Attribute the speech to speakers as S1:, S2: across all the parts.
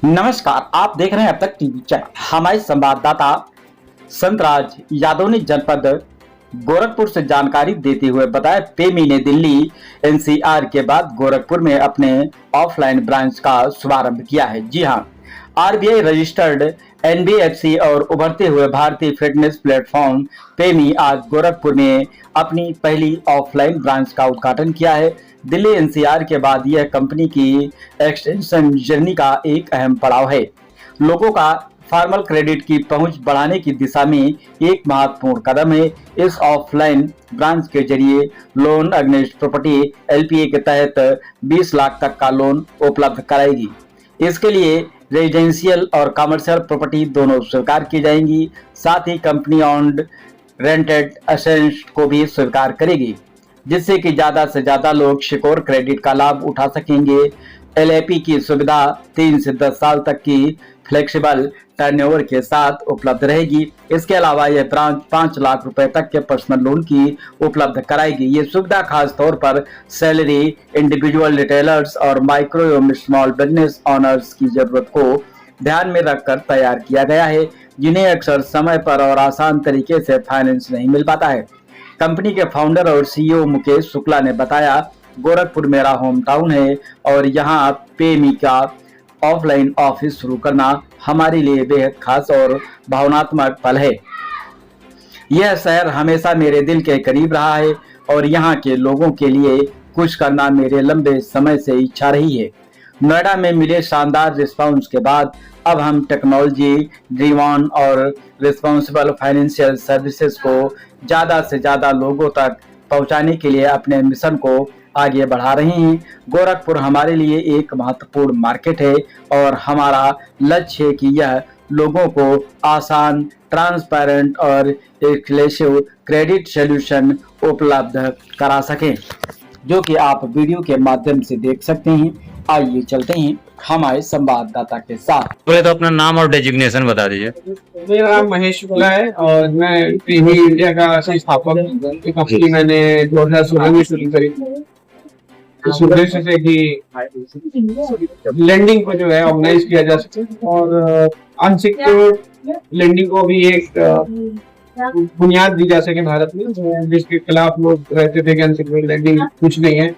S1: नमस्कार, आप देख रहे हैं अब तक टीवी चैनल। हमारे संवाददाता संतराज यादव ने जनपद गोरखपुर से जानकारी देते हुए बताया, पेमी ने दिल्ली एनसीआर के बाद गोरखपुर में अपने ऑफलाइन ब्रांच का शुभारंभ किया है। जी हां, आरबीआई रजिस्टर्ड एनबीएफसी और उभरते हुए भारतीय फिटनेस प्लेटफॉर्म पेमी आज गोरखपुर में अपनी पहली ऑफलाइन ब्रांच का उद्घाटन किया है। दिल्ली एनसीआर के बाद यह कंपनी की एक्सटेंशन जर्नी का एक अहम पड़ाव है। लोगों का फॉर्मल क्रेडिट की पहुंच बढ़ाने की दिशा में एक महत्वपूर्ण कदम है। इस ऑफलाइन ब्रांच के जरिए लोन अगेंस्ट प्रॉपर्टी एलपीए के तहत 20 लाख तक का लोन उपलब्ध कराएगी। इसके लिए रेजिडेंशियल और कमर्शियल प्रॉपर्टी दोनों स्वीकार की जाएंगी। साथ ही कंपनी ऑन्ड रेंटेड असेट्स को भी स्वीकार करेगी, जिससे कि ज्यादा से ज्यादा लोग सिक्योर क्रेडिट का लाभ उठा सकेंगे। एलएपी की सुविधा 3 से 10 साल तक की फ्लेक्सिबल टर्नओवर के साथ उपलब्ध रहेगी। इसके अलावा यह ब्रांच 5 लाख रुपए तक के पर्सनल लोन की उपलब्ध कराएगी। ये सुविधा खास तौर पर सैलरी, इंडिविजुअल रिटेलर्स और माइक्रो एवं स्मॉल बिजनेस ऑनर्स की जरूरत को ध्यान में रखकर तैयार किया गया है, जिन्हें अक्सर समय पर और आसान तरीके से फाइनेंस नहीं मिल पाता है। कंपनी के फाउंडर और सीईओ मुकेश शुक्ला ने बताया, गोरखपुर मेरा होम टाउन है और यहाँ पेमी का ऑफलाइन ऑफिस शुरू करना हमारे लिए बेहद खास और भावनात्मक पल है। यह शहर हमेशा मेरे दिल के करीब रहा है और यहाँ के लोगों के लिए कुछ करना मेरे लंबे समय से इच्छा रही है। नोएडा में मिले शानदार रिस्पांस के बाद अब हम टेक्नोलॉजी ड्रिवन और रिस्पॉन्सिबल फाइनेंशियल सर्विसेज को ज्यादा से ज्यादा लोगों तक पहुंचाने के लिए अपने मिशन को आगे बढ़ा रहे हैं। गोरखपुर हमारे लिए एक महत्वपूर्ण मार्केट है और हमारा लक्ष्य है कि यह लोगों को आसान, ट्रांसपेरेंट और एक्सक्लूसिव क्रेडिट सॉल्यूशन उपलब्ध करा सके, जो कि आप वीडियो के माध्यम से देख सकते हैं। आइए चलते हैं हमारे संवाददाता के साथ।
S2: पहले तो अपना नाम और डेजिग्नेशन बता दीजिए।
S3: मेरा नाम महेश शुक्ला है और मैं पेमी इंडिया का संस्थापक हूँ। ये कंपनी मैंने 2016 में शुरू करी इस उद्देश्य से कि लेंडिंग को जो है ऑर्गेनाइज किया जा सके और अनसिक्योर्ड लेंडिंग को भी एक बुनियाद दी जा सके भारत में, जिसके खिलाफ लोग रहते थे कि अनसिक्योर्ड लेंडिंग कुछ नहीं है।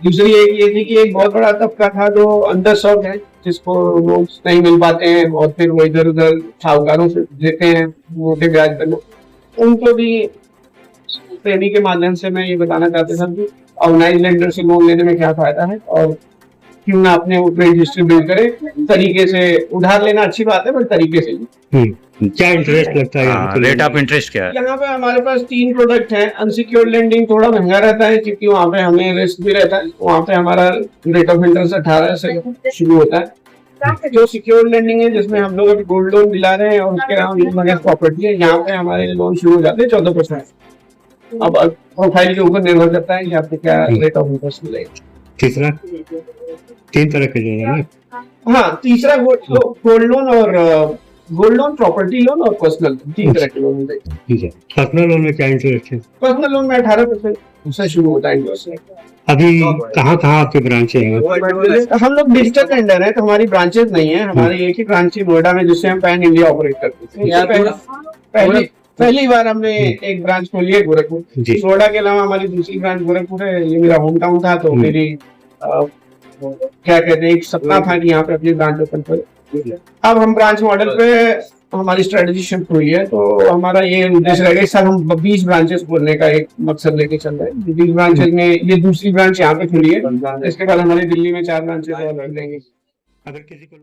S3: दूसरी एक ये थी कि एक बहुत बड़ा तबका था जो अंडर सर्व है, जिसको लोग नहीं मिल पाते हैं और फिर वो इधर उधर साहूकारों से देते हैं मोटे ब्याज पर। उनको भी पेमी के माध्यम से मैं ये बताना चाहता था कि ऑर्गेनाइज लेंडर से लोन लेने में क्या फायदा है और क्यों ना अपने क्रेडिट हिस्ट्री बिल्ड करे तरीके से। उधार लेना अच्छी बात है, पर तरीके से।
S4: क्या इंटरेस्ट लगता है?
S2: रेट ऑफ इंटरेस्ट क्या है?
S3: यहाँ पे हमारे पास 3 प्रोडक्ट हैं। अनसिक्योर्ड लेंडिंग थोड़ा महंगा रहता है क्योंकि वहाँ पे हमें रिस्क भी रहता है। वहाँ पे हमारा रेट ऑफ इंटरेस्ट 18 से शुरू होता है। जो सिक्योर्ड लेंडिंग है, जिसमें हम लोग अभी गोल्ड लोन दिला रहे हैं और उसके नाम प्रॉपर्टी है, यहाँ पे हमारे लोन शुरू हो जाते हैं 14%। अब प्रोफाइल के ऊपर निर्भर करता है कि आपको क्या रेट ऑफ इंटरेस्ट मिलेगा।
S4: तीसरा 3 तरह के लोन है ना?
S3: हाँ, तीसरा गोल्ड लोन और गोल्ड लोन, प्रॉपर्टी लोन और पर्सनल लोन, 3 तरह के लोन मिलते हैं।
S4: ठीक है। पर्सनल लोन में क्या इंटरेस्ट है?
S3: पर्सनल लोन में 18% उससे शुरू होता है इंटरेस्ट।
S4: अभी कहाँ आपके ब्रांचें हैं?
S3: हम लोग डिजिटल टेंडर है, तो हमारी ब्रांचेस नहीं है। हमारी एक ही ब्रांच है नोएडा में, जिससे हम पैन इंडिया ऑपरेट करते हैं। पहली बार हमने एक ब्रांच खोली है गोरखपुर। नोएडा के अलावा हमारी दूसरी ब्रांच गोरखपुर है। ये मेरा होम टाउन था, तो मेरी क्या कहते हैं, एक सपना था कि यहाँ पे अपनी ब्रांच ओपन करें। अब हम ब्रांच मॉडल पे हमारी स्ट्रेटेजी शिफ्ट हुई है, तो हमारा ये उद्देश्य रहेगा इस साल हम 20 ब्रांचेस खोलने का एक मकसद लेके चल रहे हैं। 20 ब्रांचेस में ये दूसरी ब्रांच यहाँ पे खुली है। इसके बाद हमारी दिल्ली में 4 ब्रांचेस और लग जाएंगे।
S4: अगर किसी को